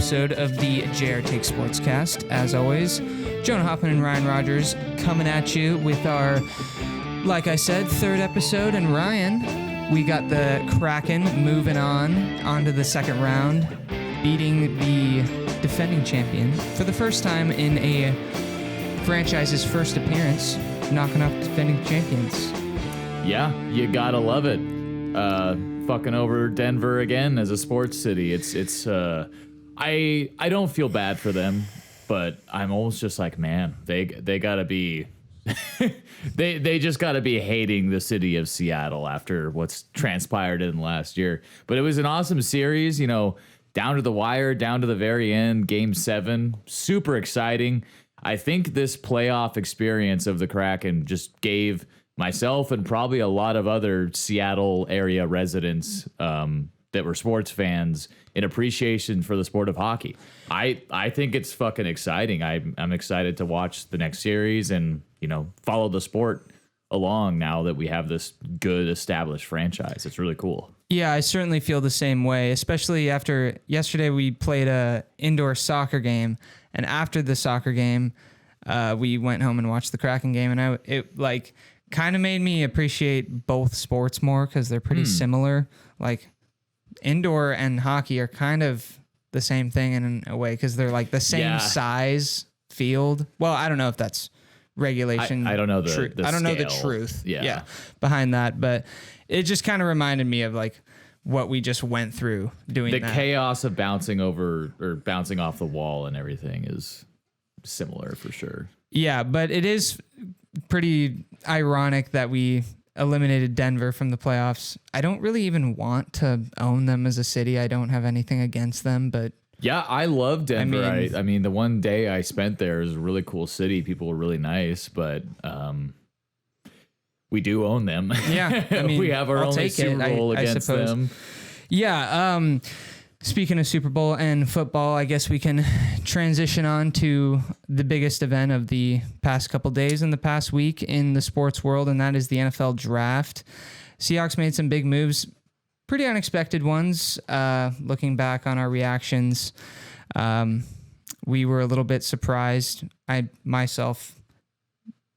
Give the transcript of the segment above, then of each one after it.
episode of the JR Take Sportscast. As always, Jonah Hoffman and Ryan Rogers coming at you with our, like I said, third episode. And Ryan, we got the Kraken moving onto the second round, beating the defending champion for the first time in a franchise's first appearance, knocking off defending champions. Yeah, you gotta love it. Fucking over Denver again as a sports city. I don't feel bad for them, but I'm almost just like, man, they gotta be they just gotta be hating the city of Seattle after what's transpired in the last year. But it was an awesome series, you know, down to the wire, down to the very end, game 7, super exciting. I think this playoff experience of the Kraken just gave myself and probably a lot of other Seattle area residents that were sports fans an appreciation for the sport of hockey. I think it's fucking exciting. I'm excited to watch the next series and, you know, follow the sport along now that we have this good established franchise. It's really cool. Yeah, I certainly feel the same way, especially after yesterday we played a indoor soccer game, and after the soccer game, we went home and watched the Kraken game, and it kind of made me appreciate both sports more because they're pretty similar. Like indoor and hockey are kind of the same thing in a way because they're like the same size field. Well, I don't know if that's regulation. I don't know I don't know the truth. Yeah, behind that, but it just kind of reminded me of like what we just went through doing the that. chaos of bouncing over or bouncing off the wall and everything is similar for sure. Yeah, but it is pretty ironic that we eliminated Denver from the playoffs. I don't really even want to own them as a city. I don't have anything against them, but yeah, I love Denver. I mean, the one day I spent there is a really cool city. People were really nice, but we do own them. Yeah, I mean, we have our only Super Bowl against them. Yeah. Speaking of Super Bowl and football, I guess we can transition on to the biggest event of the past couple days in the past week in the sports world, and that is the NFL draft. Seahawks made some big moves, pretty unexpected ones. Looking back on our reactions, we were a little bit surprised, I myself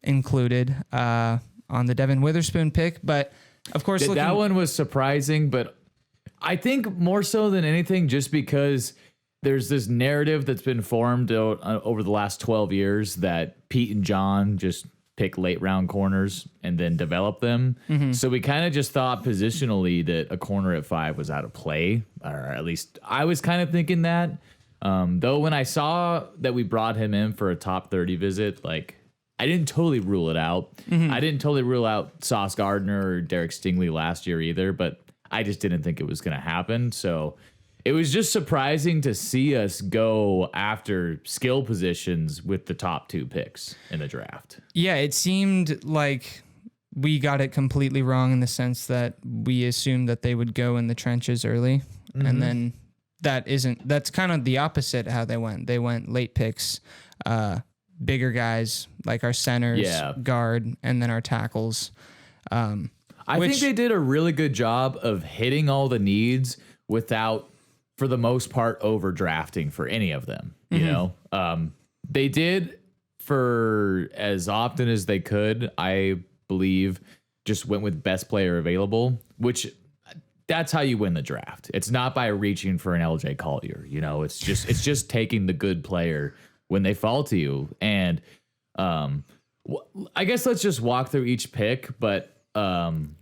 included, on the Devin Witherspoon pick, but of course, that one was surprising, but I think more so than anything, just because there's this narrative that's been formed over the last 12 years that Pete and John just pick late round corners and then develop them. Mm-hmm. So we kind of just thought positionally that a corner at 5 was out of play, or at least I was kind of thinking that. Though when I saw that we brought him in for a top 30 visit, like I didn't totally rule it out. Mm-hmm. I didn't totally rule out Sauce Gardner or Derek Stingley last year either, but I just didn't think it was going to happen. So it was just surprising to see us go after skill positions with the top 2 picks in the draft. Yeah, it seemed like we got it completely wrong in the sense that we assumed that they would go in the trenches early. Mm-hmm. And then that's kind of the opposite how they went. They went late picks, bigger guys like our centers, guard, and then our tackles. I think they did a really good job of hitting all the needs without, for the most part, overdrafting for any of them. You know, they did for as often as they could. I believe just went with best player available, which that's how you win the draft. It's not by reaching for an LJ Collier. You know, it's just taking the good player when they fall to you. And I guess let's just walk through each pick, but.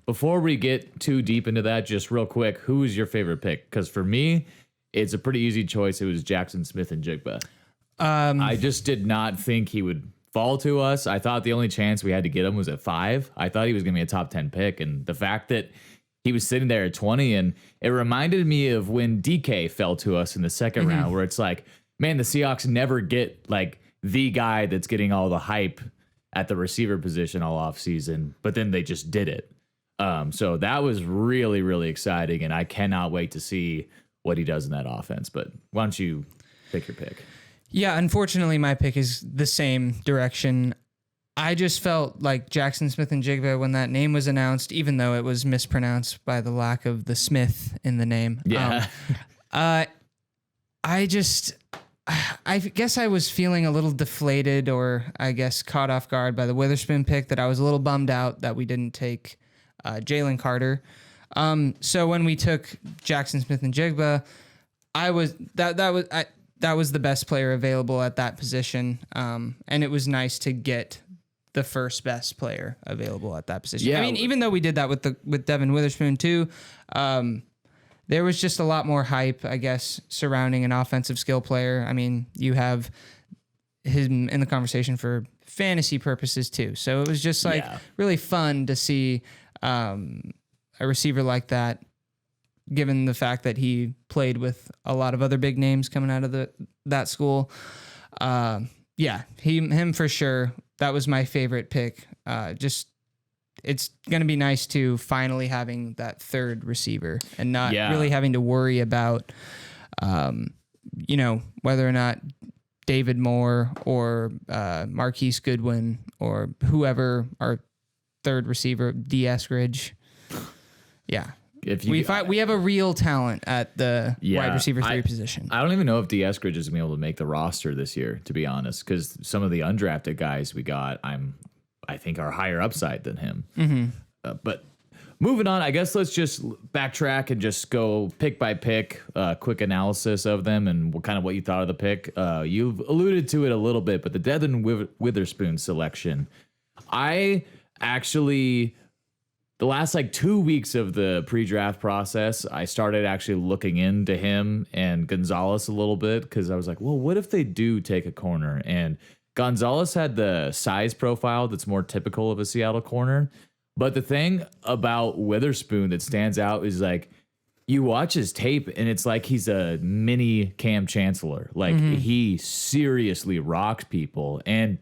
Before we get too deep into that, just real quick, who is your favorite pick? Because for me, it's a pretty easy choice. It was Jackson Smith-Njigba. I just did not think he would fall to us. I thought the only chance we had to get him was at 5. I thought he was going to be a top 10 pick. And the fact that he was sitting there at 20, and it reminded me of when DK fell to us in the second round, where it's like, man, the Seahawks never get like the guy that's getting all the hype at the receiver position all off season, but then they just did it. So that was really, really exciting, and I cannot wait to see what he does in that offense. But why don't you pick your pick? Yeah, unfortunately, my pick is the same direction. I just felt like Jackson Smith-Njigba when that name was announced, even though it was mispronounced by the lack of the Smith in the name. Yeah. I guess I was feeling a little deflated, or I guess caught off guard by the Witherspoon pick, that I was a little bummed out that we didn't take Jalen Carter. So when we took Jackson Smith and Jigba, that was the best player available at that position. And it was nice to get the first best player available at that position. Yeah. I mean, even though we did that with Devin Witherspoon too, there was just a lot more hype, I guess, surrounding an offensive skill player. I mean, you have him in the conversation for fantasy purposes too. So it was just really fun to see a receiver like that, given the fact that he played with a lot of other big names coming out of that school. Him for sure. That was my favorite pick. It's going to be nice to finally having that third receiver and not really having to worry about, whether or not David Moore or Marquise Goodwin or whoever our third receiver, D. Eskridge. Yeah. We have a real talent at the wide receiver 3 position. I don't even know if D. Eskridge is going to be able to make the roster this year, to be honest, because some of the undrafted guys we got, I think are higher upside than him. Mm-hmm. But moving on, I guess let's just backtrack and just go pick by pick, quick analysis of them and what you thought of the pick. You've alluded to it a little bit, but the Devin Witherspoon selection, I actually... The last 2 weeks of the pre-draft process, I started actually looking into him and Gonzalez a little bit because I was like, well, what if they do take a corner? And Gonzalez had the size profile that's more typical of a Seattle corner. But the thing about Witherspoon that stands out is you watch his tape and it's like he's a mini Cam Chancellor. He seriously rocks people, and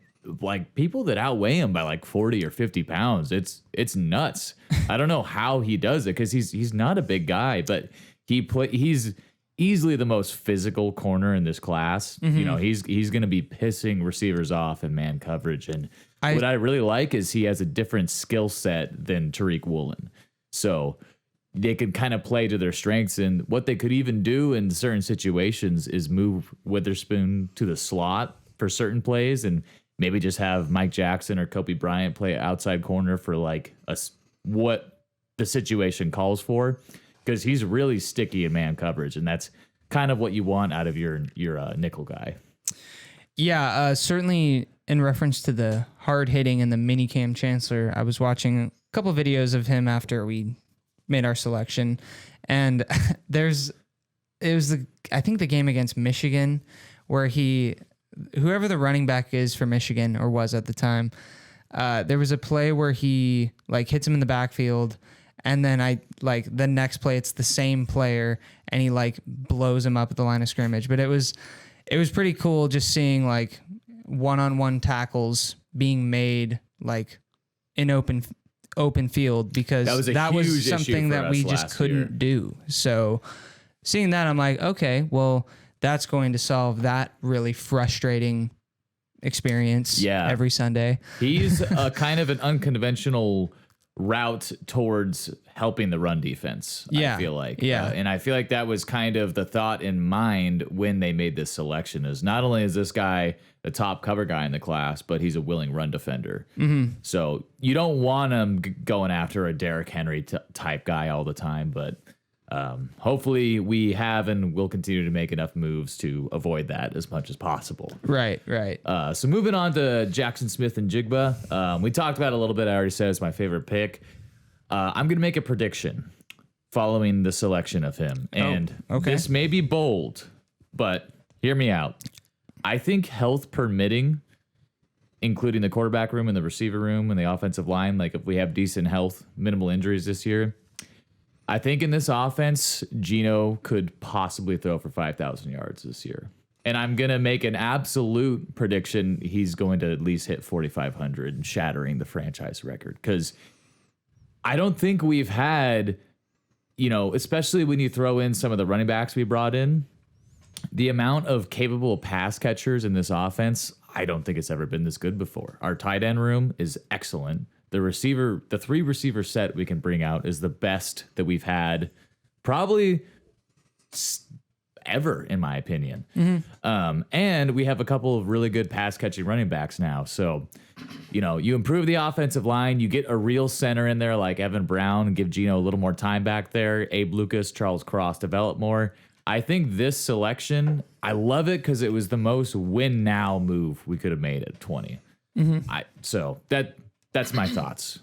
people that outweigh him by 40 or 50 pounds. It's nuts. I don't know how he does it because he's not a big guy, but he's easily the most physical corner in this class. Mm-hmm. He's going to be pissing receivers off in man coverage. And what I really like is he has a different skill set than Tariq Woolen. So they can kind of play to their strengths, and what they could even do in certain situations is move Witherspoon to the slot for certain plays and maybe just have Mike Jackson or Kobe Bryant play outside corner for what the situation calls for, because he's really sticky in man coverage, and that's kind of what you want out of your nickel guy. Yeah, certainly in reference to the hard hitting and the mini Cam Chancellor, I was watching a couple videos of him after we made our selection, and I think the game against Michigan where whoever the running back is for Michigan or was at the time, there was a play where he hits him in the backfield, and then the next play it's the same player and he blows him up at the line of scrimmage. But it was pretty cool just seeing one-on-one tackles being made in open field, because that was something that we just couldn't do. So seeing that, I'm like, okay, well, that's going to solve that really frustrating experience every Sunday. He's a kind of an unconventional route towards helping the run defense, I feel like. Yeah. And I feel like that was kind of the thought in mind when they made this selection, is not only is this guy the top cover guy in the class, but he's a willing run defender. Mm-hmm. So you don't want him going after a Derrick Henry type guy all the time, but hopefully we have and will continue to make enough moves to avoid that as much as possible. Right. So moving on to Jackson Smith and Jigba. We talked about it a little bit. I already said it's my favorite pick. I'm going to make a prediction following the selection of him. And this may be bold, but hear me out. I think health permitting, including the quarterback room and the receiver room and the offensive line, if we have decent health, minimal injuries this year, I think in this offense, Geno could possibly throw for 5,000 yards this year. And I'm going to make an absolute prediction he's going to at least hit 4,500, shattering the franchise record. Because I don't think we've had, especially when you throw in some of the running backs we brought in, the amount of capable pass catchers in this offense, I don't think it's ever been this good before. Our tight end room is excellent. The 3 receiver set we can bring out is the best that we've had probably ever, in my opinion. And we have a couple of really good pass catching running backs now. So, you improve the offensive line, you get a real center in there like Evan Brown, give Geno a little more time back there. Abe Lucas, Charles Cross develop more. I think this selection, I love it because it was the most win now move we could have made at 20. So that's my thoughts.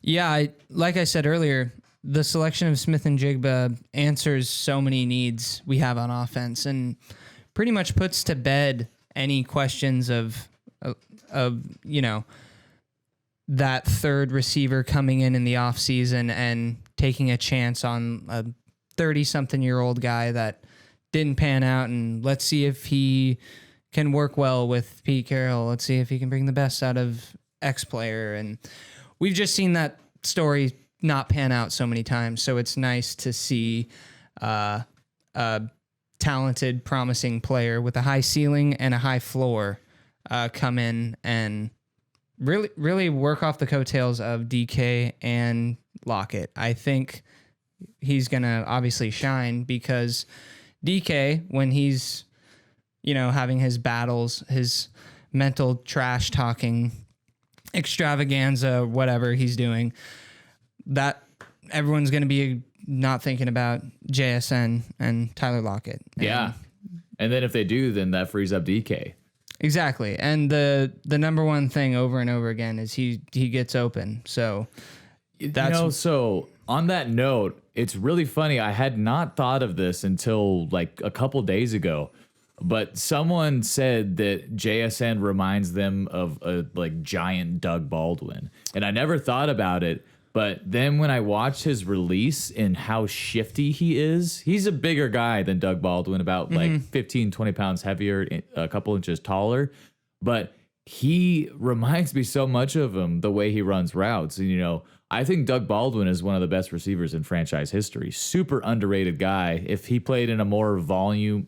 Yeah, like I said earlier, the selection of Smith and Jigba answers so many needs we have on offense and pretty much puts to bed any questions of that third receiver coming in the offseason and taking a chance on a 30-something-year-old guy that didn't pan out, and let's see if he can work well with Pete Carroll. Let's see if he can bring the best out of X player. And we've just seen that story not pan out so many times. So it's nice to see a talented, promising player with a high ceiling and a high floor come in and really work off the coattails of DK and Lockett. I think he's going to obviously shine because DK, when he's, having his battles, his mental trash talking extravaganza, whatever he's doing, that everyone's going to be not thinking about JSN and Tyler Lockett. Yeah. And then if they do, then that frees up DK. Exactly. And the number one thing over and over again is he gets open. So that's so on that note, it's really funny. I had not thought of this until like a couple days ago, but someone said that JSN reminds them of a like giant Doug Baldwin. And I never thought about it. But then when I watched his release and how shifty he is, he's a bigger guy than Doug Baldwin, about like 15, 20 pounds heavier, a couple inches taller. But he reminds me so much of him, the way he runs routes. And, I think Doug Baldwin is one of the best receivers in franchise history. Super underrated guy. If he played in a more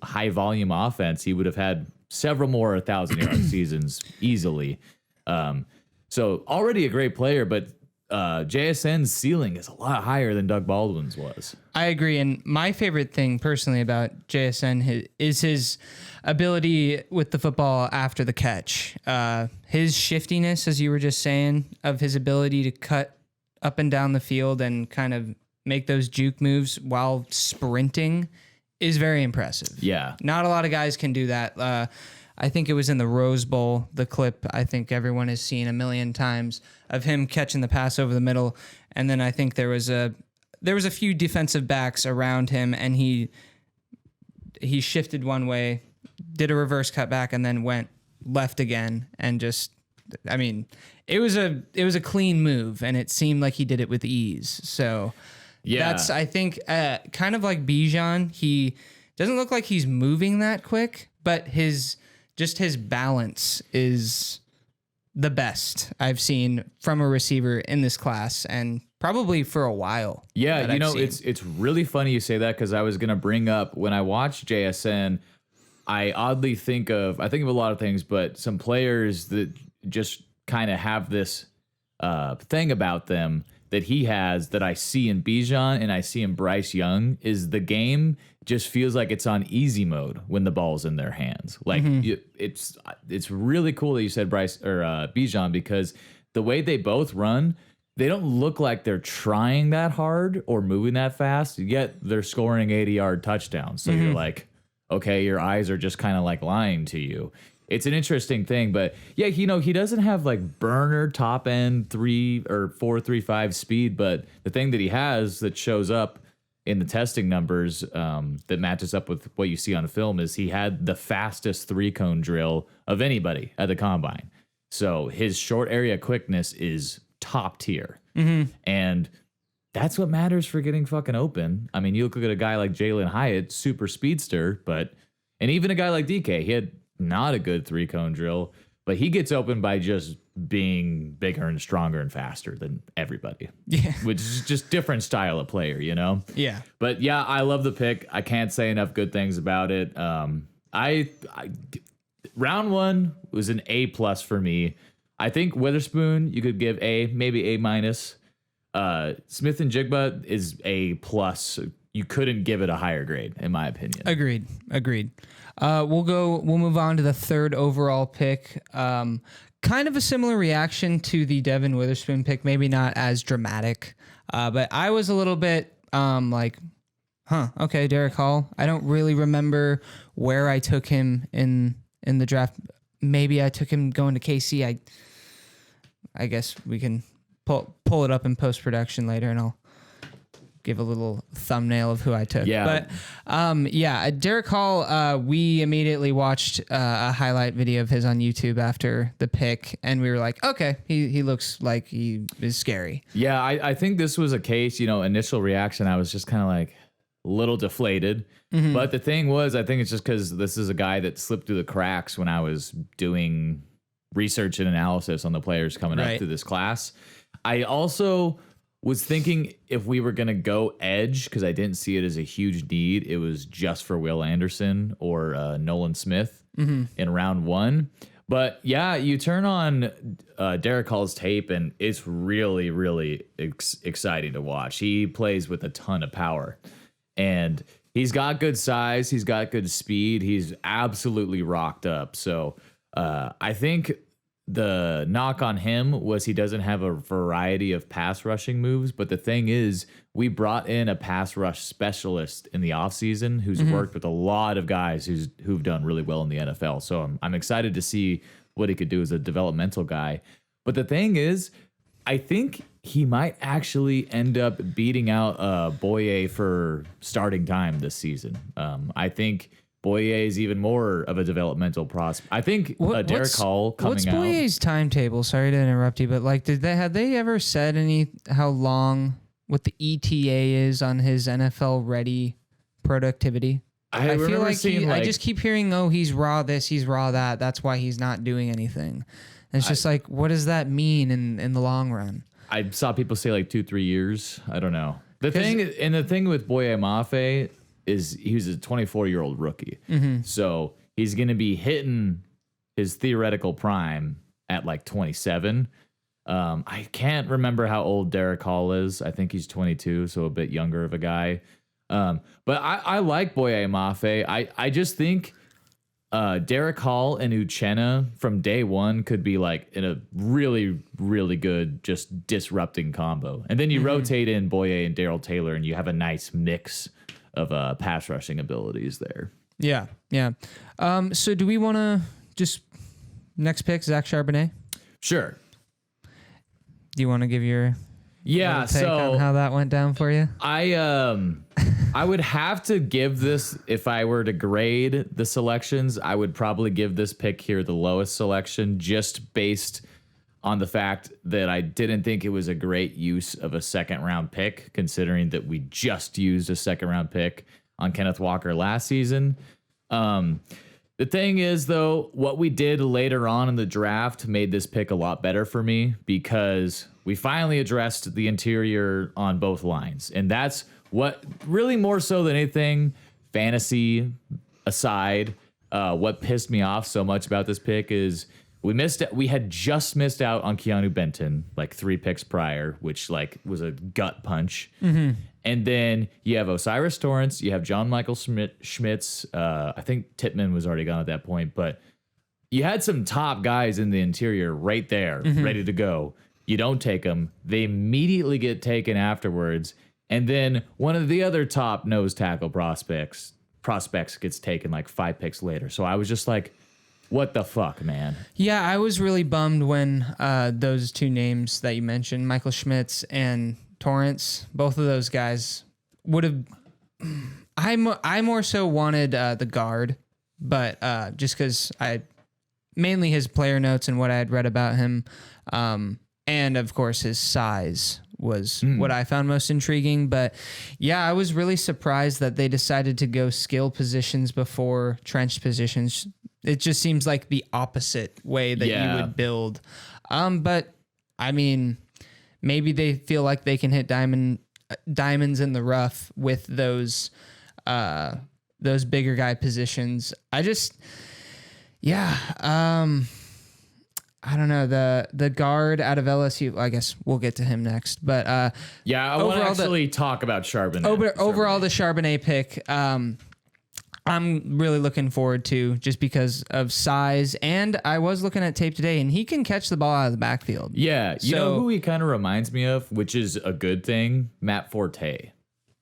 high volume offense, he would have had several more 1,000-yard seasons easily. So already a great player, but JSN's ceiling is a lot higher than Doug Baldwin's was. I agree. And my favorite thing personally about JSN is his ability with the football after the catch. His shiftiness, as you were just saying, of his ability to cut up and down the field and kind of make those juke moves while sprinting is very impressive. Yeah. Not a lot of guys can do that. I think it was in the Rose Bowl, the clip I think everyone has seen a million times of him catching the pass over the middle. And then I think there was a few defensive backs around him and he shifted one way, did a reverse cut back, and then went left again. And it was a clean move and it seemed like he did it with ease. So yeah, that's, I think, kind of like Bijan. He doesn't look like he's moving that quick, but his balance is the best I've seen from a receiver in this class and probably for a while. Yeah, it's really funny you say that because I was going to bring up when I watch JSN, I oddly think of a lot of things, but some players that just kind of have this thing about them that he has that I see in Bijan and I see in Bryce Young is the game just feels like it's on easy mode when the ball's in their hands. Like it's really cool that you said Bryce or Bijan because the way they both run, they don't look like they're trying that hard or moving that fast, yet they're scoring 80-yard touchdowns. So you're like, okay, your eyes are just kind of like lying to you. It's an interesting thing, but yeah, he doesn't have like burner top end 3 or 4.35 speed, but the thing that he has that shows up in the testing numbers that matches up with what you see on film is he had the fastest 3-cone drill of anybody at the combine. So his short area quickness is top tier. And that's what matters for getting fucking open. I mean, you look at a guy like Jalen Hyatt, super speedster, and even a guy like DK, he had not a good 3-cone drill, but he gets open by just being bigger and stronger and faster than everybody. Yeah. Which is just different style of player, Yeah. But yeah, I love the pick. I can't say enough good things about it. I round 1 was an A+ for me. I think Witherspoon, you could give A, maybe A-. Smith and Jigba is A+, you couldn't give it a higher grade, in my opinion. Agreed. We'll move on to the third overall pick. Kind of a similar reaction to the Devin Witherspoon pick, maybe not as dramatic, but I was a little bit like, okay, Derek Hall. I don't really remember where I took him in the draft. Maybe I took him going to KC. I guess we can pull it up in post-production later, and I'll give a little thumbnail of who I took. Yeah. But Derek Hall, we immediately watched a highlight video of his on YouTube after the pick, and we were like, okay, he looks like he is scary. Yeah, I think this was a case, initial reaction, I was just kind of like a little deflated. Mm-hmm. But the thing was, I think it's just because this is a guy that slipped through the cracks when I was doing research and analysis on the players coming up through this class. I also was thinking if we were going to go edge, because I didn't see it as a huge need, it was just for Will Anderson or Nolan Smith in round 1. But yeah, you turn on Derek Hall's tape and it's really, really exciting to watch. He plays with a ton of power and he's got good size. He's got good speed. He's absolutely rocked up. So I think the knock on him was he doesn't have a variety of pass rushing moves. But the thing is, we brought in a pass rush specialist in the offseason who's worked with a lot of guys who've done really well in the NFL. So I'm excited to see what he could do as a developmental guy. But the thing is, I think he might actually end up beating out Boye for starting time this season. I think Boye is even more of a developmental prospect. I think Derek Hall coming out. What's Boye's timetable? Sorry to interrupt you, but like, had they ever said how long what the ETA is on his NFL ready productivity? I feel like I just keep hearing, he's raw this, he's raw that. That's why he's not doing anything. And it's just like, what does that mean in the long run? I saw people say like 2-3 years. I don't know. The thing with Boye Mafe is he was a 24-year-old rookie. So he's going to be hitting his theoretical prime at like 27. I can't remember how old Derek Hall is. I think he's 22, so a bit younger of a guy. But I like Boye Mafe. I just think Derek Hall and Uchenna from day one could be like in a really, really good, just disrupting combo. And then you rotate in Boye and Darrell Taylor, and you have a nice mix of pass rushing abilities there. Yeah. So do we want to just next pick, Zach Charbonnet? Sure. Do you want to give your take on how that went down for you? I would have to give this, if I were to grade the selections, I would probably give this pick here the lowest selection, just based on the fact that I didn't think it was a great use of a second round pick, considering that we just used a second round pick on Kenneth Walker last season. The thing is, though, what we did later on in the draft made this pick a lot better for me, because we finally addressed the interior on both lines. And that's what really, more so than anything, fantasy aside, what pissed me off so much about this pick is we had just missed out on Keanu Benton like 3 picks prior, which like was a gut punch. And then you have Osiris Torrance, you have John Michael Schmitz. I think Tippmann was already gone at that point, but you had some top guys in the interior right there, ready to go. You don't take them. They immediately get taken afterwards. And then one of the other top nose tackle prospects gets taken like 5 picks later. So I was just like, what the fuck, man? Yeah, I was really bummed when those 2 names that you mentioned, Michael Schmitz and Torrance, both of those guys would have. I more so wanted the guard, but just because I mainly his player notes and what I had read about him, and of course his size was what I found most intriguing. But yeah, I was really surprised that they decided to go skill positions before trench positions. It just seems like the opposite way that you would build. But I mean, maybe they feel like they can hit diamonds in the rough with those bigger guy positions. I don't know, the guard out of LSU. I guess we'll get to him next. But I want to actually talk about Charbonnet. Overall, the Charbonnet pick, I'm really looking forward to, just because of size. And I was looking at tape today, and he can catch the ball out of the backfield. Yeah, you know who he kind of reminds me of, which is a good thing? Matt Forte.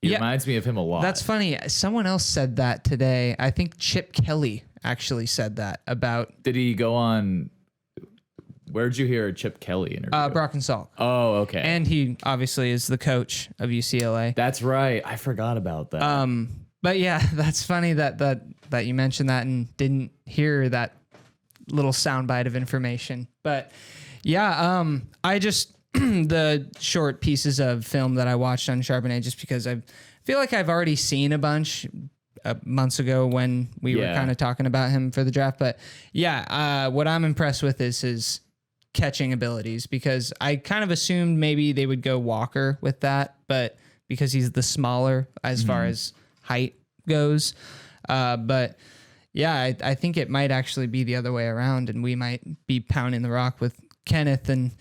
He reminds me of him a lot. That's funny. Someone else said that today. I think Chip Kelly actually said that about. Did he go on? Where'd you hear a Chip Kelly interview? Brock and Salk. Oh, okay. And he obviously is the coach of UCLA. That's right. I forgot about that. But yeah, that's funny that you mentioned that and didn't hear that little soundbite of information. But yeah, I just the short pieces of film that I watched on Charbonnet, just because I feel like I've already seen a bunch months ago when we were kind of talking about him for the draft. But yeah, what I'm impressed with is his catching abilities, because I kind of assumed maybe they would go Walker with that, but because he's the smaller as far as height goes. But yeah, I think it might actually be the other way around, and we might be pounding the rock with Kenneth, and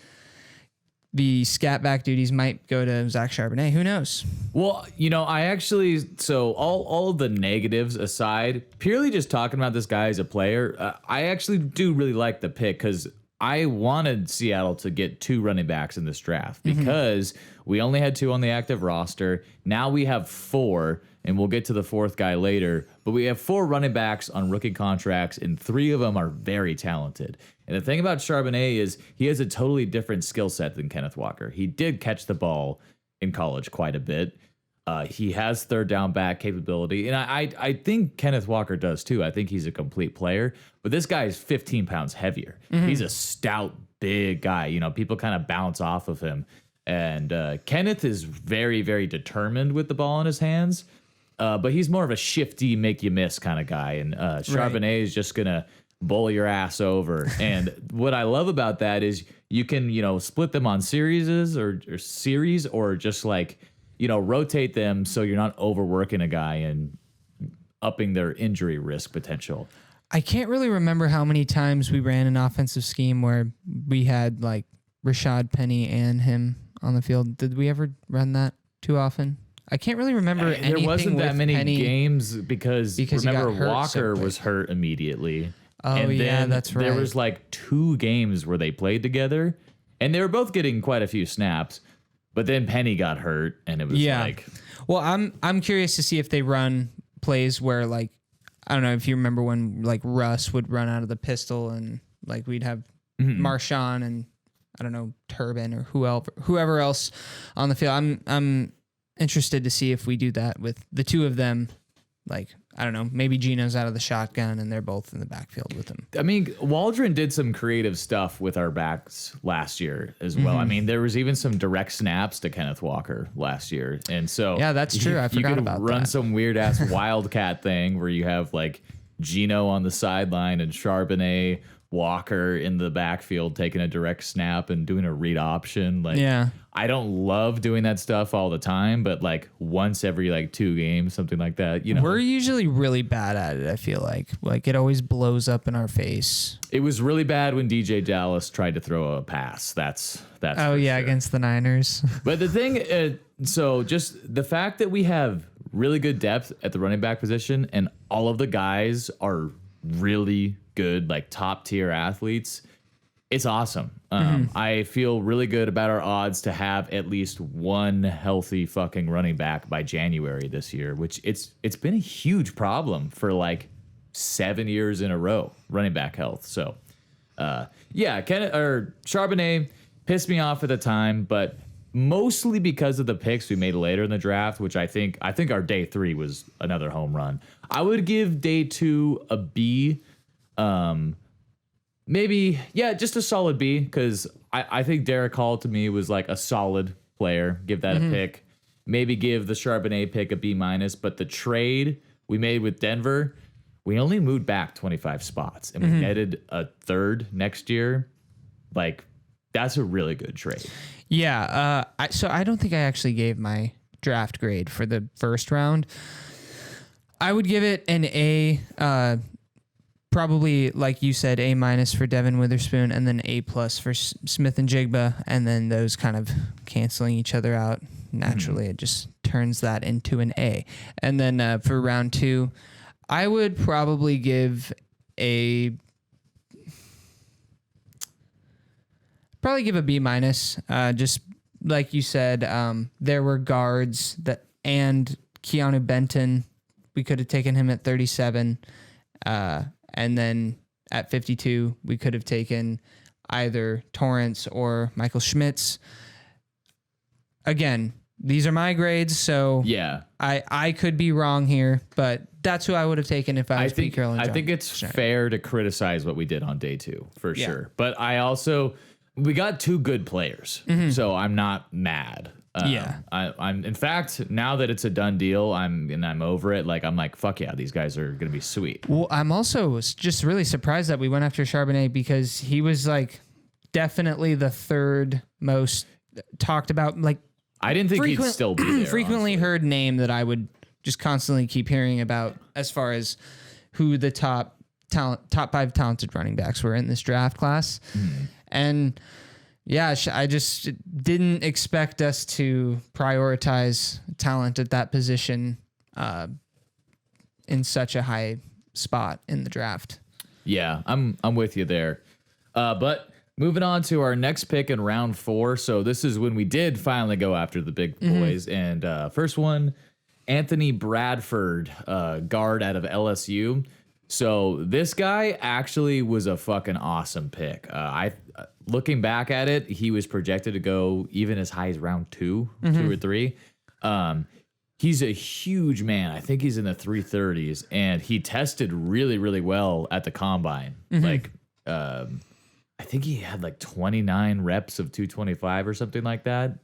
the scat back duties might go to Zach Charbonnet. Who knows? Well, I actually, so all the negatives aside, purely just talking about this guy as a player, I actually do really like the pick, because I wanted Seattle to get 2 running backs in this draft, because we only had 2 on the active roster. Now we have 4, and we'll get to the 4th guy later. But we have 4 running backs on rookie contracts, and 3 of them are very talented. And the thing about Charbonnet is he has a totally different skill set than Kenneth Walker. He did catch the ball in college quite a bit. He has third down back capability. And I think Kenneth Walker does too. I think he's a complete player. But this guy is 15 pounds heavier. He's a stout, big guy. People kind of bounce off of him. And Kenneth is very, very determined with the ball in his hands. But he's more of a shifty, make you miss kind of guy. And Charbonnet is just going to bowl your ass over. And what I love about that is you can, split them on series or just like, rotate them so you're not overworking a guy and upping their injury risk potential. I can't really remember how many times we ran an offensive scheme where we had like Rashad Penny and him on the field. Did we ever run that too often? I can't really remember anything. There wasn't that many Penny games because remember Walker was hurt immediately. Oh, and then that's right. There was like 2 games where they played together, and they were both getting quite a few snaps. But then Penny got hurt, and it was like... Well, I'm curious to see if they run plays where, like, I don't know if you remember when, like, Russ would run out of the pistol, and, like, we'd have Marshawn and, I don't know, Turbin or whoever else on the field. I'm interested to see if we do that with the 2 of them. Like, I don't know, maybe Gino's out of the shotgun and they're both in the backfield with him. I mean, Waldron did some creative stuff with our backs last year as well. I mean, there was even some direct snaps to Kenneth Walker last year. And so yeah, that's true. I forgot about that. You could run some weird ass wildcat thing where you have like Gino on the sideline and Charbonnet, Walker in the backfield taking a direct snap and doing a read option. Like, I don't love doing that stuff all the time, but like once every like 2 games, something like that, We're usually really bad at it, I feel like it always blows up in our face. It was really bad when DJ Dallas tried to throw a pass. That's oh yeah, sure. Against the Niners. But the thing, so just the fact that we have really good depth at the running back position and all of the guys are really good, like top tier athletes, it's awesome. I feel really good about our odds to have at least 1 healthy fucking running back by January this year, which it's been a huge problem for like 7 years in a row, running back health. So Charbonnet pissed me off at the time, but mostly because of the picks we made later in the draft, which I think our day 3 was another home run. I would give day 2 a B. Maybe, just a solid B, because I think Derek Hall to me was like a solid player. Give that a pick. Maybe give the Charbonnet pick a B-, but the trade we made with Denver, we only moved back 25 spots, and we netted a 3rd next year. Like, that's a really good trade. Yeah, so I don't think I actually gave my draft grade for the first round. I would give it an A, probably, like you said, A- for Devin Witherspoon, and then A+ for Smith and Jigba, and then those kind of canceling each other out naturally. It just turns that into an A. And then for round 2, I would probably give a B-. Just like you said, there were guards and Keanu Benton. We could have taken him at 37. And then at 52, we could have taken either Torrance or Michael Schmitz. Again, these are my grades, so yeah, I could be wrong here, but that's who I would have taken if I was Pete Carroll and John. I think it's fair to criticize what we did on day 2 for sure. But we got 2 good players, so I'm not mad. I'm in fact, now that it's a done deal, I'm over it. Like I'm like, fuck yeah, these guys are gonna be sweet. Well, I'm also just really surprised that we went after Charbonnet because he was like definitely the 3rd most talked about. Like I didn't think he'd still be there. Frequently honestly. heard name that I would just constantly keep hearing about as far as who the top 5 talented running backs were in this draft class, and. Yeah, I just didn't expect us to prioritize talent at that position in such a high spot in the draft. Yeah, I'm with you there. But moving on to our next pick in round 4. So this is when we did finally go after the big boys. And first one, Anthony Bradford, guard out of LSU. So this guy actually was a fucking awesome pick. Looking back at it, he was projected to go even as high as round 2 or 3. He's a huge man. I think he's in the 330s, and he tested really, really well at the combine. Like, I think he had like 29 reps of 225 or something like that.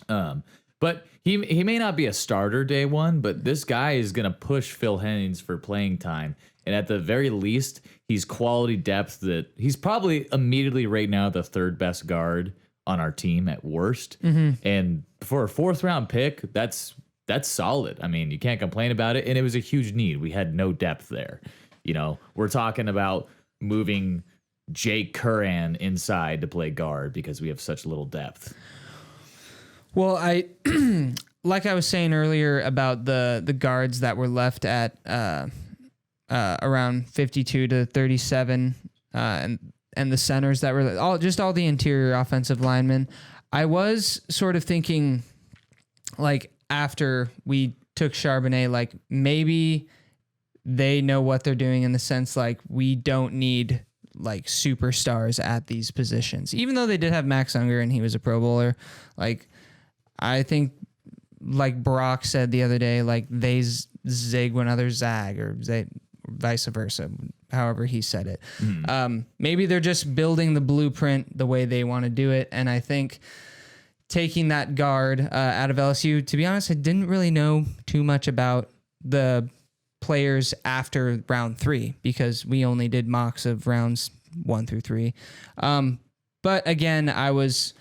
But he may not be a starter day 1, but this guy is going to push Phil Hennings for playing time. And at the very least, he's quality depth that he's probably immediately right now the 3rd best guard on our team at worst. And for a 4th round pick, that's solid. I mean, you can't complain about it. And it was a huge need. We had no depth there. You know, we're talking about moving Jake Curran inside to play guard because we have such little depth. Well, like I was saying earlier about the guards that were left at around 52 to 37, and the centers that were all the interior offensive linemen. I was sort of thinking, like after we took Charbonnet, like maybe they know what they're doing in the sense like we don't need like superstars at these positions, even though they did have Max Unger and he was a Pro Bowler. Like I think, like Brock said the other day, like they zig when others zag, or vice versa, however he said it. Maybe they're just building the blueprint the way they want to do it. And I think taking that guard out of LSU, to be honest, I didn't really know too much about the players after round 3 because we only did mocks of rounds 1 through 3. But again, I was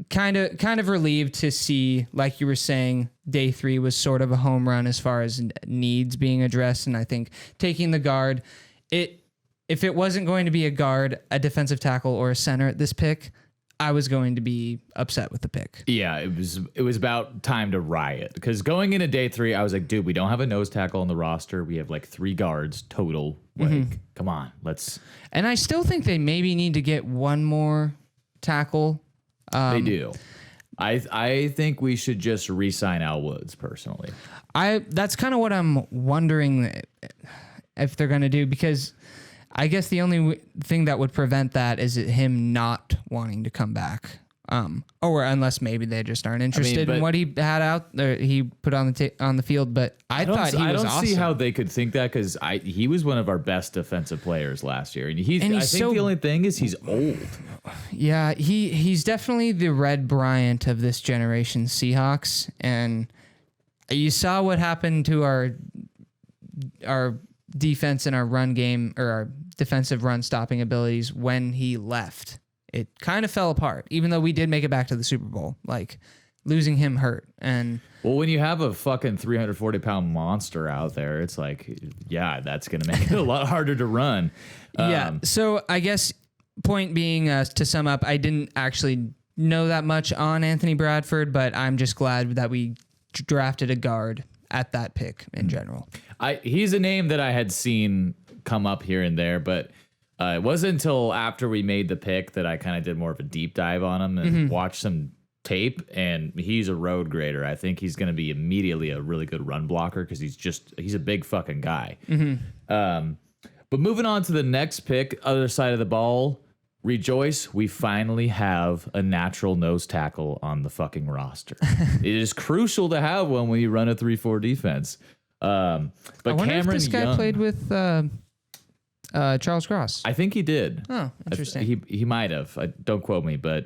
kind of relieved to see, like you were saying, day 3 was sort of a home run as far as needs being addressed. And I think taking the guard, if it wasn't going to be a guard, a defensive tackle, or a center at this pick, I was going to be upset with the pick. Yeah, it was about time to riot because going into day 3, I was like, dude, we don't have a nose tackle on the roster. We have like 3 guards total. Like, come on, let's. And I still think they maybe need to get one more tackle. They do. I think we should just re-sign Al Woods personally. That's kind of what I'm wondering if they're going to do, because I guess the only thing that would prevent that is him not wanting to come back. Or unless maybe they just aren't interested in what he had out there, he put on the field. But I thought he was awesome. I don't see how they could think that because he was one of our best defensive players last year, and I think the only thing is he's old. Yeah, he's definitely the Red Bryant of this generation Seahawks, and you saw what happened to our defense and our run game, or our defensive run stopping abilities when he left. It kind of fell apart, even though we did make it back to the Super Bowl. Like, losing him hurt. And well, when you have a fucking 340-pound monster out there, it's like, yeah, that's going to make it a lot harder to run. Yeah. So I guess point being, to sum up, I didn't actually know that much on Anthony Bradford, but I'm just glad that we drafted a guard at that pick in general. He's a name that I had seen come up here and there, but it wasn't until after we made the pick that I kind of did more of a deep dive on him and watched some tape, and he's a road grader. I think he's going to be immediately a really good run blocker because he's a big fucking guy. But moving on to the next pick, other side of the ball, rejoice, we finally have a natural nose tackle on the fucking roster. It is crucial to have one when you run a 3-4 defense. But I wonder Cameron if this guy Young played with Charles Cross. I think he did. Oh, interesting. He might have. Don't quote me, but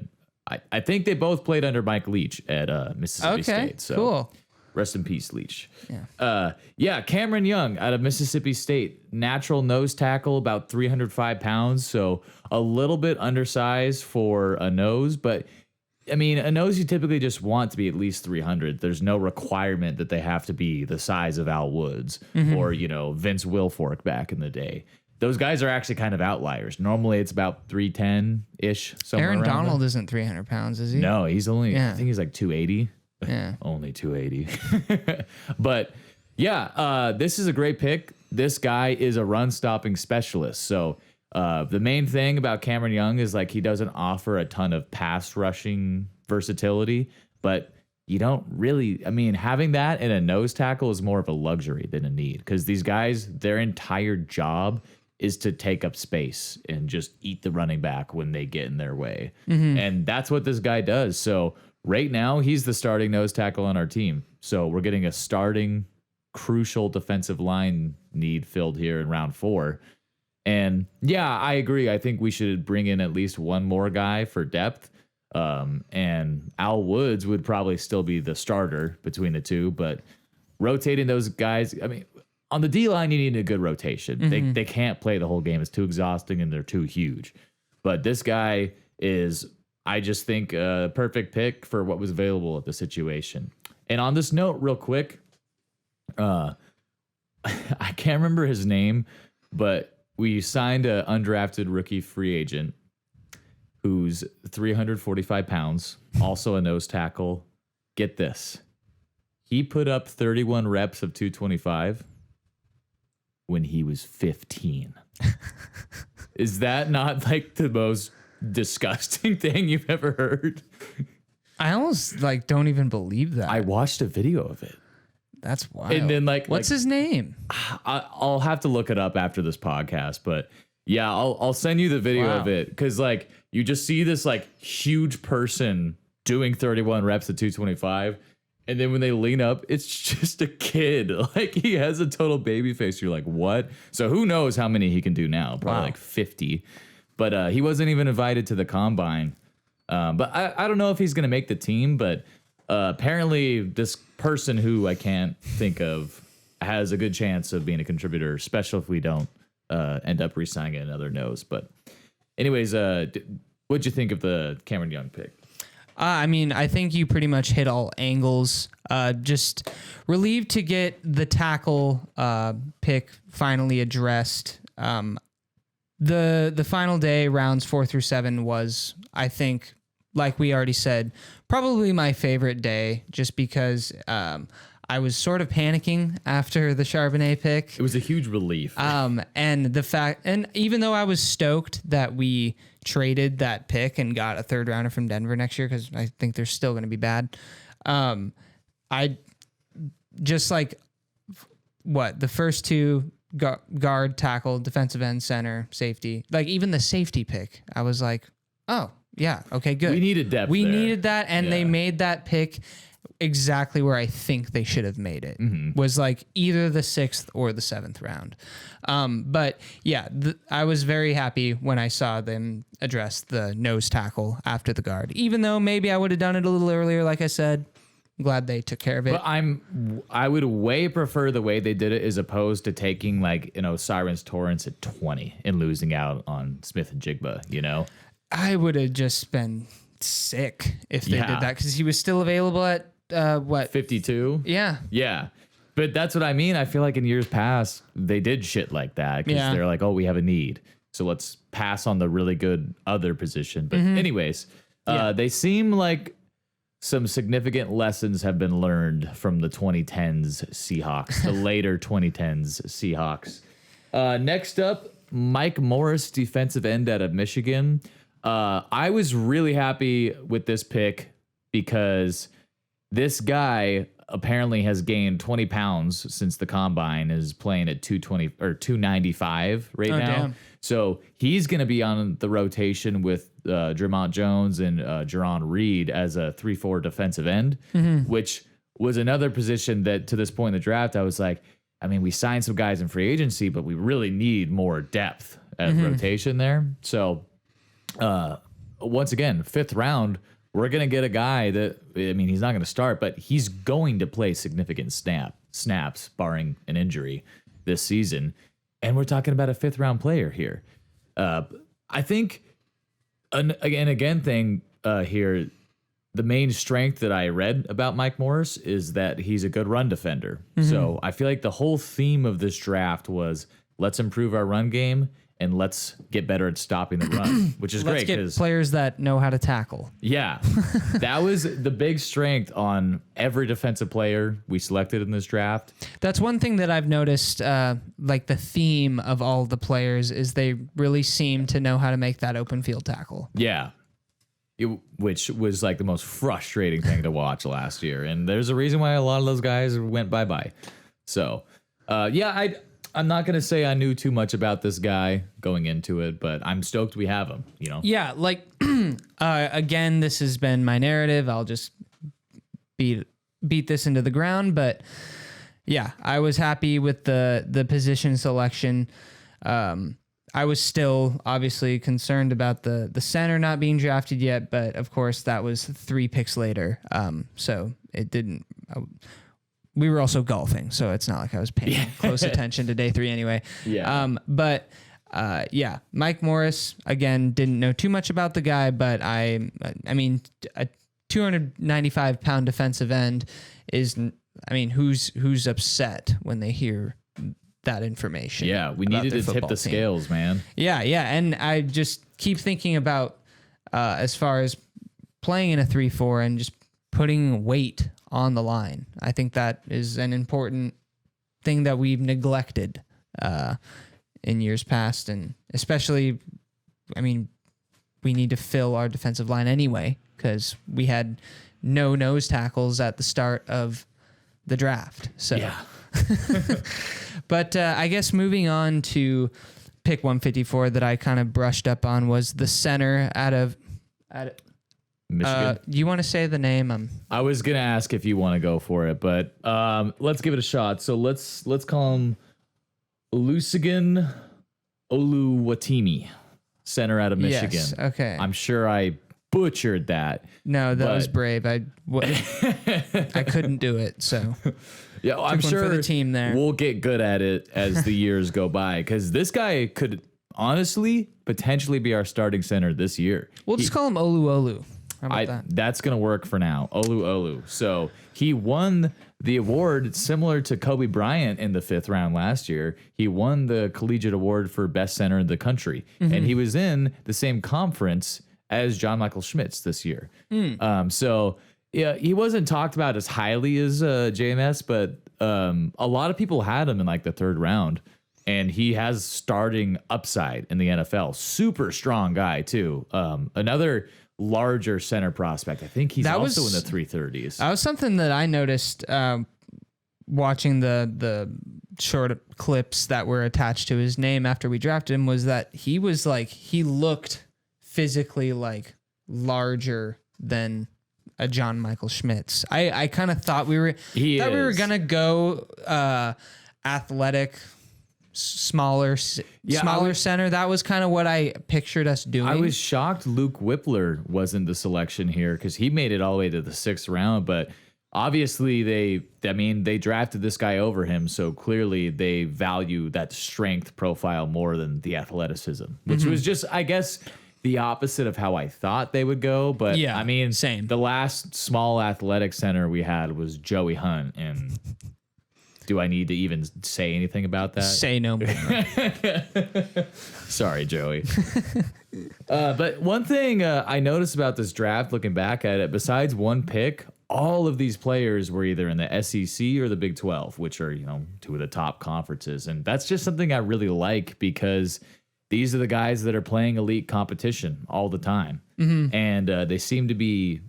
I think they both played under Mike Leach at Mississippi State. So cool. Rest in peace, Leach. Yeah. Cameron Young out of Mississippi State, natural nose tackle, about 305 pounds, so a little bit undersized for a nose, but I mean, a nose you typically just want to be at least 300. There's no requirement that they have to be the size of Al Woods or, Vince Wilfork back in the day. Those guys are actually kind of outliers. Normally it's about 310-ish. Aaron Donald isn't 300 pounds, is he? No, he's only, I think he's like 280. Yeah. Only 280. But yeah, this is a great pick. This guy is a run stopping specialist. So the main thing about Cameron Young is like he doesn't offer a ton of pass rushing versatility, but you don't really, having that in a nose tackle is more of a luxury than a need, because these guys, their entire job is to take up space and just eat the running back when they get in their way. And that's what this guy does. So right now, he's the starting nose tackle on our team. So we're getting a starting crucial defensive line need filled here in round 4. And yeah, I agree. I think we should bring in at least one more guy for depth. And Al Woods would probably still be the starter between the two, but rotating those guys, on the D line, you need a good rotation. They can't play the whole game. It's too exhausting and they're too huge. But this guy is, I just think, a perfect pick for what was available at the situation. And on this note, real quick, I can't remember his name, but we signed an undrafted rookie free agent who's 345 pounds, also a nose tackle. Get this. He put up 31 reps of 225 when he was 15. Is that not like the most disgusting thing you've ever heard? I almost don't even believe that. I watched a video of it. That's wild. And then what's his name? I'll have to look it up after this podcast, but yeah, I'll send you the video of it, because you just see this huge person doing 31 reps at 225, and then when they lean up, it's just a kid. He has a total baby face. You're like, what? So who knows how many he can do now? Probably 50. But he wasn't even invited to the combine. But I don't know if he's going to make the team, but apparently this person who I can't think of has a good chance of being a contributor, especially if we don't end up re-signing another nose. But anyways, what'd you think of the Cameron Young pick? I think you pretty much hit all angles. Just relieved to get the tackle pick finally addressed. The final day, rounds 4 through 7, was, I think, like we already said, probably my favorite day, just because I was sort of panicking after the Charbonnet pick. It was a huge relief. And even though I was stoked that we traded that pick and got a third rounder from Denver next year, because I think they're still going to be bad. I just the first two, guard, tackle, defensive end, center, safety, even the safety pick, I was like, oh yeah, okay, good. We needed depth. We needed that, and they made that pick exactly where I think they should have made it. Was either the 6th or the 7th round. But yeah, I was very happy when I saw them address the nose tackle after the guard, even though maybe I would have done it a little earlier. Like I said, I'm glad they took care of it. But I would way prefer the way they did it as opposed to taking Cyrus Torrance at 20 and losing out on Smith and Jigba, I would have just been sick if they did that, because he was still available at 52. Yeah. But that's what I mean. I feel like in years past they did shit like that because they're like, oh, we have a need, so let's pass on the really good other position. But anyways, they seem like some significant lessons have been learned from the 2010s Seahawks, the later 2010s Seahawks. Next up, Mike Morris, defensive end out of Michigan. I was really happy with this pick because this guy apparently has gained 20 pounds since the combine, is playing at 220 or 295 right now. Damn. So he's going to be on the rotation with Jermont Jones and Jerron Reed as a 3-4 defensive end, which was another position that to this point in the draft, I was like, I mean, we signed some guys in free agency, but we really need more depth at rotation there. So once again, 5th round, we're going to get a guy that, I mean, he's not going to start, but he's going to play significant snaps, barring an injury this season. And we're talking about a 5th round player here. I think, again, here, the main strength that I read about Mike Morris is that he's a good run defender. So I feel like the whole theme of this draft was let's improve our run game and let's get better at stopping the run, which is great. Let's get players that know how to tackle. Yeah, that was the big strength on every defensive player we selected in this draft. That's one thing that I've noticed, like the theme of all the players is they really seem to know how to make that open field tackle. Yeah. Which was like the most frustrating thing to watch last year. And there's a reason why a lot of those guys went bye-bye. So, I'm not going to say I knew too much about this guy going into it, but I'm stoked we have him, you know? Yeah, like, again, this has been my narrative. I'll just beat this into the ground. But, yeah, I was happy with the position selection. I was still obviously concerned about the center not being drafted yet, but of course that was 3 picks later. So it didn't. We were also golfing, so it's not like I was paying close attention to day 3 anyway. Yeah. Mike Morris, again, didn't know too much about the guy, but I mean, a 295-pound defensive end is, I mean, who's upset when they hear that information? Yeah, we needed to tip the scales, man. Yeah, and I just keep thinking about as far as playing in a 3-4 and just putting weight on the line. I think that is an important thing that we've neglected in years past, and especially, I mean, we need to fill our defensive line anyway because we had no nose tackles at the start of the draft. So, yeah. But I guess moving on to pick 154 that I kind of brushed up on was the center out of Michigan. Do you want to say the name? I was gonna ask if you want to go for it, but let's give it a shot. So let's call him Olusegun Oluwatimi, center out of Michigan. Yes, okay. I'm sure I butchered that. No, that was brave. I couldn't do it, so. Yeah, I'm sure for the team there. We'll get good at it as the years go by, because this guy could honestly potentially be our starting center this year. We'll just call him Olu. How about that? That's going to work for now. Olu. So he won the award similar to Kobe Bryant in the 5th round last year. He won the collegiate award for best center in the country. And he was in the same conference as John Michael Schmitz this year. So yeah, he wasn't talked about as highly as JMS, but a lot of people had him in like the 3rd round. And he has starting upside in the NFL. Super strong guy, too. Another larger center prospect. I think he's also in the 330s. That was something that I noticed watching the short clips that were attached to his name after we drafted him, was that he looked physically like larger than a John Michael Schmitz. I kind of thought we were gonna go athletic, smaller center. That was kind of what I pictured us doing. I was shocked Luke Whippler wasn't the selection here, because he made it all the way to the 6th round, but obviously they drafted this guy over him, so clearly they value that strength profile more than the athleticism, which was just, I guess, the opposite of how I thought they would go. But yeah, I mean, same. The last small athletic center we had was Joey Hunt, and do I need to even say anything about that? Say no more. Sorry, Joey. But one thing I noticed about this draft, looking back at it, besides one pick, all of these players were either in the SEC or the Big 12, which are, two of the top conferences. And that's just something I really like because these are the guys that are playing elite competition all the time. Mm-hmm. And they seem to be,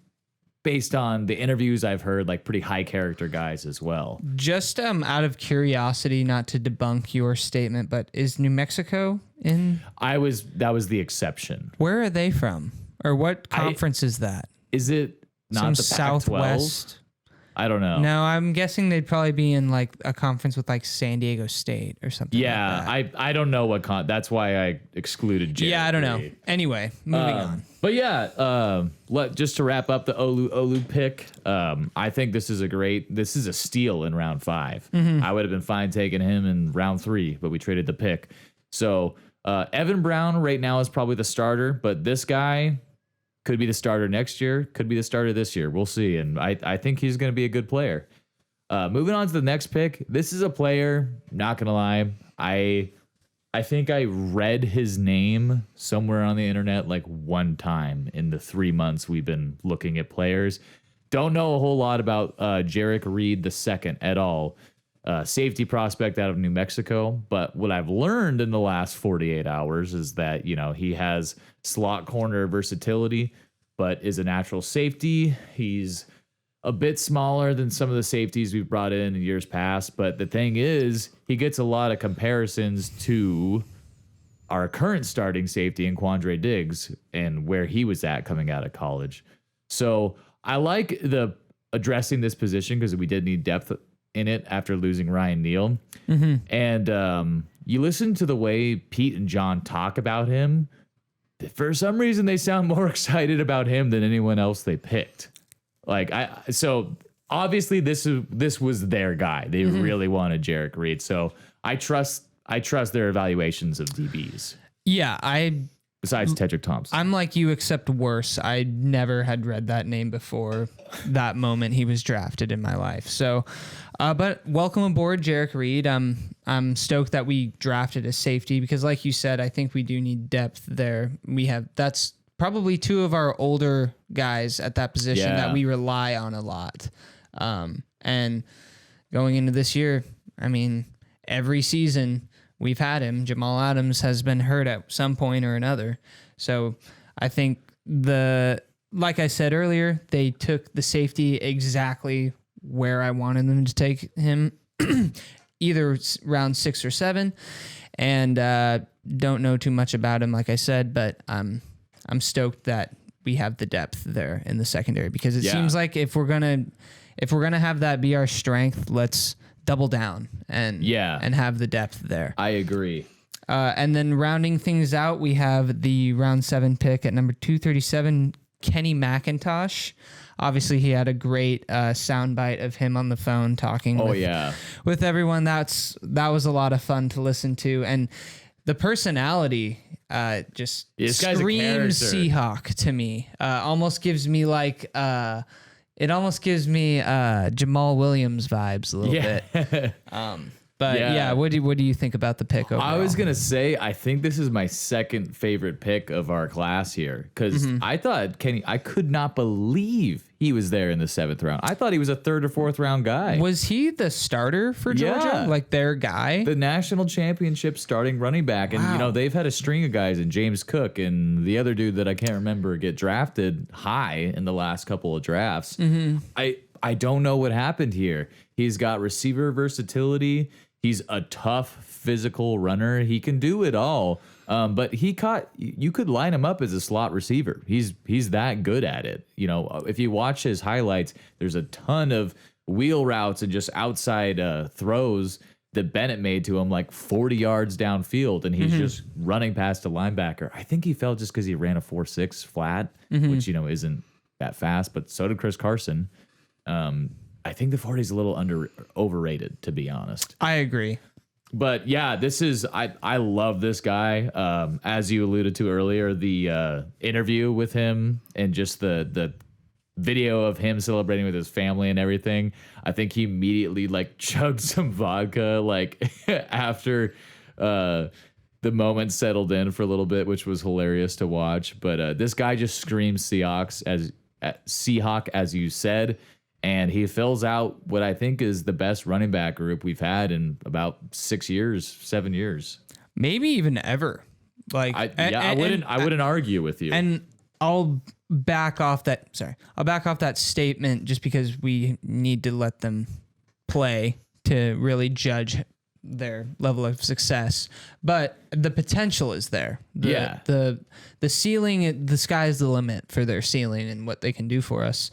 based on the interviews I've heard, like pretty high character guys as well. Just out of curiosity, not to debunk your statement, but is New Mexico in? That was the exception. Where are they from? Or what conference is that? Is it not some the Pac-12? Southwest? I don't know. No, I'm guessing they'd probably be in like a conference with like San Diego State or something. Yeah, like that. I don't know what that's why I excluded Jared. Yeah, I don't know. Anyway, moving on. But yeah, just to wrap up the Olu pick, I think this is a steal in round 5. Mm-hmm. I would have been fine taking him in round 3, but we traded the pick. So Evan Brown right now is probably the starter, but this guy could be the starter next year, could be the starter this year. We'll see. And I think he's going to be a good player. Moving on to the next pick. This is a player, not going to lie. I think I read his name somewhere on the internet like one time in the 3 months we've been looking at players. Don't know a whole lot about Jarek Reed II at all. Safety prospect out of New Mexico. But what I've learned in the last 48 hours is that, he has slot corner versatility, but is a natural safety. He's a bit smaller than some of the safeties we've brought in years past. But the thing is, he gets a lot of comparisons to our current starting safety in Quandre Diggs and where he was at coming out of college. So I like addressing this position because we did need depth in it after losing Ryan Neal. Mm-hmm. And you listen to the way Pete and John talk about him. For some reason, they sound more excited about him than anyone else they picked. So obviously this was their guy. They really wanted Jarek Reed. So I trust their evaluations of DBs. Yeah, besides Tedrick Thompson. I'm like you, except worse. I never had read that name before that moment he was drafted in my life. So, but welcome aboard, Jarek Reed. I'm stoked that we drafted a safety because, like you said, I think we do need depth there. That's probably 2 of our older guys at that position that we rely on a lot. And going into this year, I mean, every season we've had him. Jamal Adams has been hurt at some point or another. So I think like I said earlier, they took the safety exactly where I wanted them to take him, either round 6 or 7. And don't know too much about him, like I said, but I'm stoked that we have the depth there in the secondary because it seems like if we're gonna have that be our strength, let's double down and have the depth there. I agree. And then rounding things out, we have the round 7 pick at number 237, Kenny McIntosh. Obviously, he had a great soundbite of him on the phone talking with everyone. That was a lot of fun to listen to. And the personality just screams Seahawk to me. Almost gives me it almost gives me Jamal Williams vibes a little bit. But what do you think about the pick overall? I was going to say, I think this is my second favorite pick of our class here because I thought I could not believe he was there in the 7th round. I thought he was a 3rd or 4th round guy. Was he the starter for Georgia? Like their guy? The national championship starting running back. And, they've had a string of guys in James Cook and the other dude that I can't remember get drafted high in the last couple of drafts. Mm-hmm. I don't know what happened here. He's got receiver versatility. He's a tough physical runner. He can do it all. But you could line him up as a slot receiver. He's that good at it. If you watch his highlights, there's a ton of wheel routes and just outside throws that Bennett made to him like 40 yards downfield, and he's just running past a linebacker. I think he fell just because he ran a 4.6 flat, which isn't that fast. But so did Chris Carson. I think the 40 is a little overrated, to be honest. I agree. But yeah, this is I love this guy. As you alluded to earlier, the interview with him and just the video of him celebrating with his family and everything. I think he immediately like chugged some vodka like after the moment settled in for a little bit, which was hilarious to watch. But this guy just screams Seahawk, as you said. And he fills out what I think is the best running back group we've had in about 7 years, maybe even ever. Like, I wouldn't argue with you. And I'll back off that. Sorry, I'll back off that statement just because we need to let them play to really judge their level of success. But the potential is there. The ceiling, the sky's the limit for their ceiling and what they can do for us.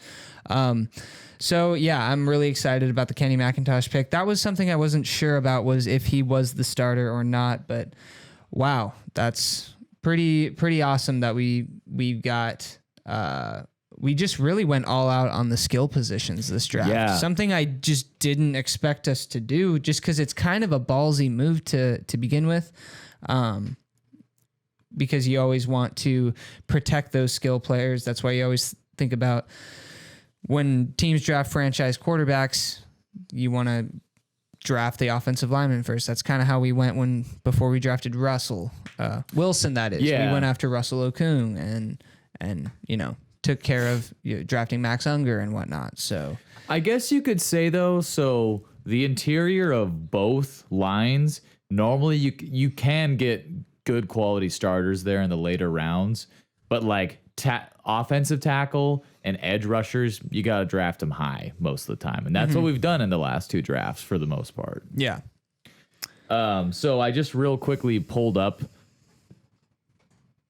So yeah, I'm really excited about the Kenny McIntosh pick. That was something I wasn't sure about, was if he was the starter or not, but wow, that's pretty awesome that we got, we just really went all out on the skill positions this draft. Yeah. Something I just didn't expect us to do, just because it's kind of a ballsy move to begin with. Because you always want to protect those skill players. That's why you always think about when teams draft franchise quarterbacks, you want to draft the offensive lineman first. That's kind of how we went before we drafted Russell Wilson. That is, yeah. We went after Russell Okung and took care of drafting Max Unger and whatnot. So I guess you could say though. So the interior of both lines, normally you can get good quality starters there in the later rounds, but like offensive tackle and edge rushers, you got to draft them high most of the time. And that's what we've done in the last two drafts for the most part. Yeah. So I just real quickly pulled up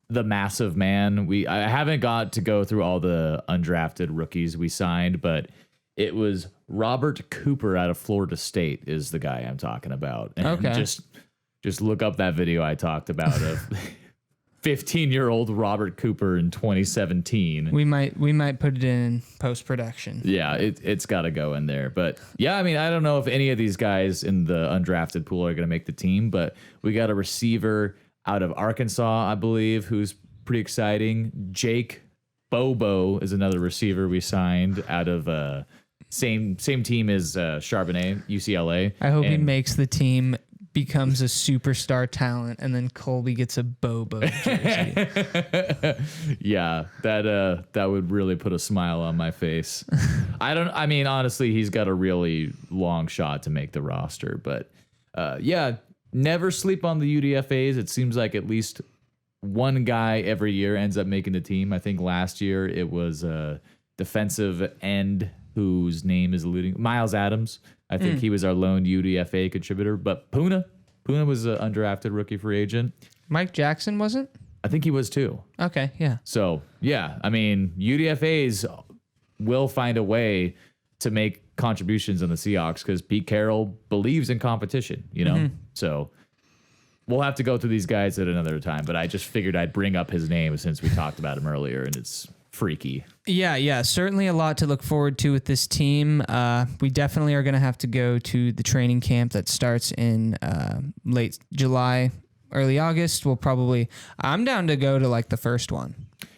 the massive man. I haven't got to go through all the undrafted rookies we signed, but it was Robert Cooper out of Florida State is the guy I'm talking about. And okay. Just look up that video I talked about of 15-year-old Robert Cooper in 2017. We might put it in post-production. Yeah, it's got to go in there. But yeah, I mean, I don't know if any of these guys in the undrafted pool are going to make the team, but we got a receiver out of Arkansas, I believe, who's pretty exciting. Jake Bobo is another receiver we signed out of same team as Charbonnet, UCLA. I hope he makes the team, becomes a superstar talent, and then Colby gets a Bobo jersey. Yeah, that would really put a smile on my face. I mean, honestly, he's got a really long shot to make the roster, but yeah, never sleep on the UDFAs. It seems like at least one guy every year ends up making the team. I think last year it was a defensive end whose name is eluding, Miles Adams. I think he was our lone UDFA contributor, but Puna was an undrafted rookie free agent. Mike Jackson wasn't? I think he was too. Okay, yeah. So, yeah, I mean, UDFAs will find a way to make contributions on the Seahawks because Pete Carroll believes in competition, So we'll have to go through these guys at another time, but I just figured I'd bring up his name since we talked about him earlier, and it's freaky. Yeah, certainly a lot to look forward to with this team. We definitely are going to have to go to the training camp that starts in late July, early August. I'm down to go to like the first one.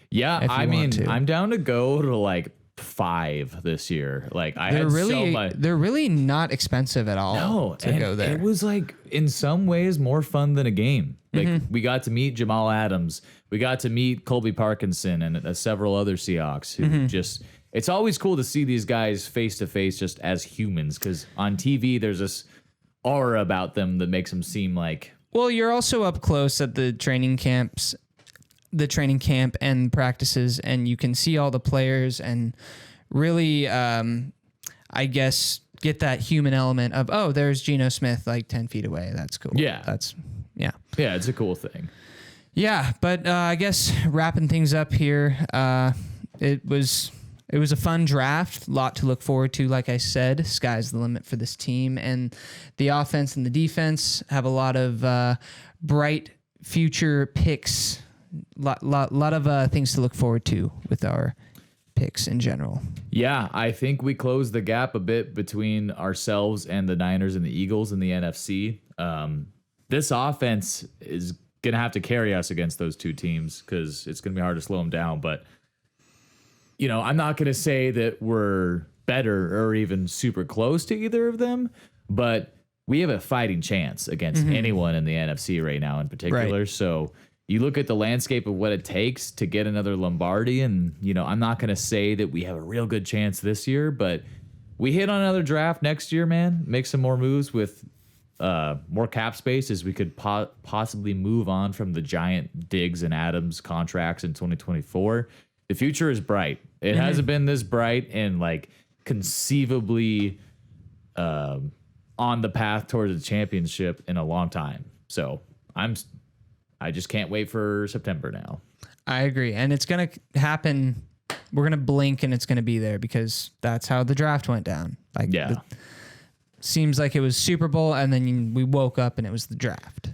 Yeah, I mean, I'm down to go to like 5 this year. Like they're really not expensive at all to go there. It was like in some ways more fun than a game. Like we got to meet Jamal Adams. We got to meet Colby Parkinson and several other Seahawks who it's always cool to see these guys face to face just as humans, because on TV there's this aura about them that makes them seem like. Well, you're also up close at the training camp and practices, and you can see all the players and really, I guess, get that human element of, oh, there's Geno Smith like 10 feet away. That's cool. Yeah. Yeah, it's a cool thing. Yeah, but I guess wrapping things up here, it was a fun draft, a lot to look forward to. Like I said, sky's the limit for this team, and the offense and the defense have a lot of bright future picks. Lot of things to look forward to with our picks in general. Yeah, I think we closed the gap a bit between ourselves and the Niners and the Eagles in the NFC. This offense is going to have to carry us against those two teams because it's going to be hard to slow them down. But, I'm not going to say that we're better or even super close to either of them, but we have a fighting chance against anyone in the NFC right now in particular. Right. So you look at the landscape of what it takes to get another Lombardi, and, I'm not going to say that we have a real good chance this year, but we hit on another draft next year, man, make some more moves with more cap space as we could possibly move on from the giant Diggs and Adams contracts in 2024. The future is bright. It hasn't been this bright and conceivably on the path towards the championship in a long time. So I just can't wait for September now. I agree. And it's going to happen. We're going to blink and it's going to be there because that's how the draft went down. Seems like it was Super Bowl and then we woke up and it was the draft.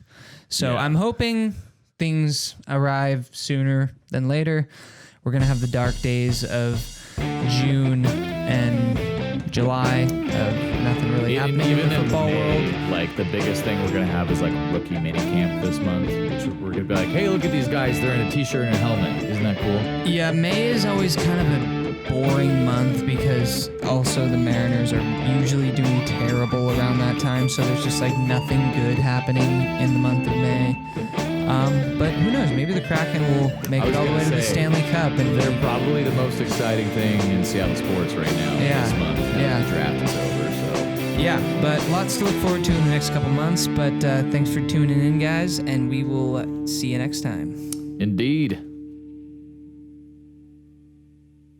So I'm hoping things arrive sooner than later. We're going to have the dark days of June and July of nothing really happening in the football world. The biggest thing we're going to have is rookie mini camp this month. We're going to be like, hey, look at these guys. They're in a t-shirt and a helmet. Isn't that cool? Yeah, May is always kind of a boring month because also the Mariners are usually doing terrible around that time. So there's just nothing good happening in the month of May. But who knows? Maybe the Kraken will make it all the way to the Stanley Cup. And they're probably the most exciting thing in Seattle sports right now this month. The draft is over. So yeah, but lots to look forward to in the next couple months. But thanks for tuning in, guys, and we will see you next time. Indeed.